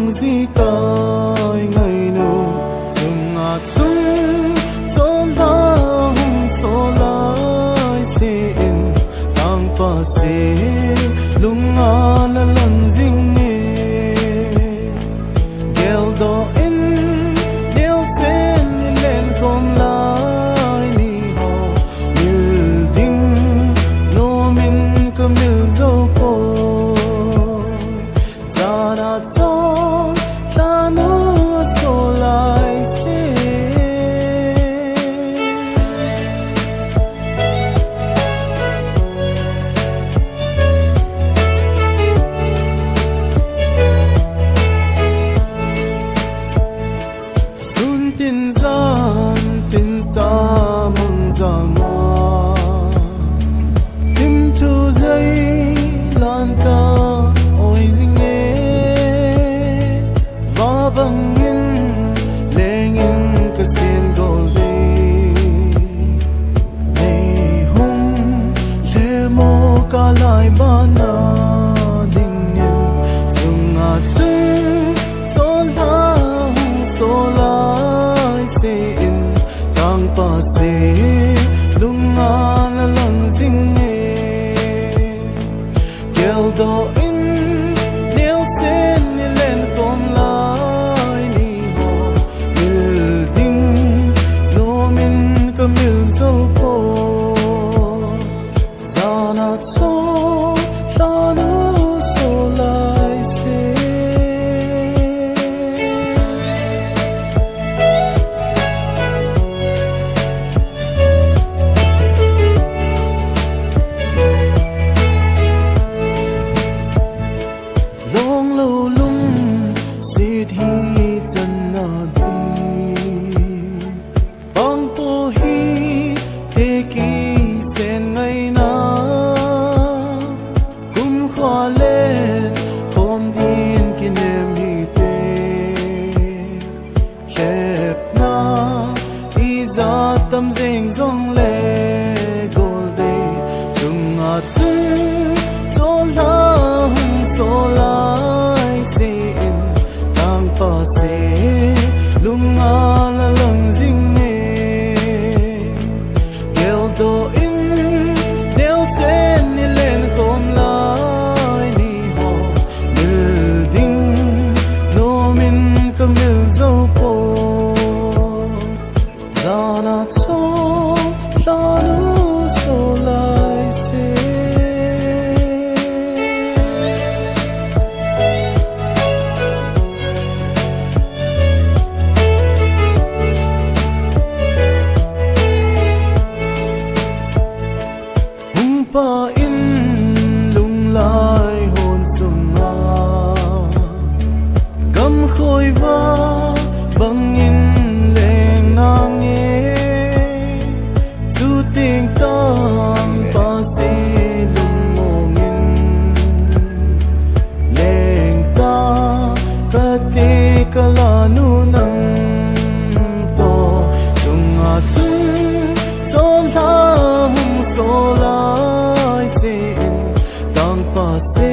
lăng gì tai ngày nô chung ngạt chung cho la hung so lai se in tang pa se lung na lăng ding ne gel do in deu sen lên kom lai ni ho mil ding no min ka mil zo po zana cho ta no so lai se sun tin sa mong za ma tim thu dây lan ca ôi ding e va bang in leng in ka sen gol de nei hum le mo ka lai ba na ding in chung a chung so la hum so lai se in tang pa se lung na lang ding e gel do in nêu sen lên kom lai ni ho mil ding no min ka mil zo po zana cho ta no so lai se long lo lung sit hi chan na di bang po hi te ki sen ngai na kum khwa le khom din ki nem hi te khep na i za tam zeng zong le gol de chung a chung cho la hum so lai se in tang pa se lung a la lang ding ne gel do in nêu sen ni lên khom lai ni ho mil ding no min ka mil zo po zana cho la nu so lai se pa in lung lai hồn sung ma gam khôi va băng in leng nang nghe su tiếng tang pa se lung mong in leng ta ka te ka la nu nang to chung a chung so la hum so la se tang pa se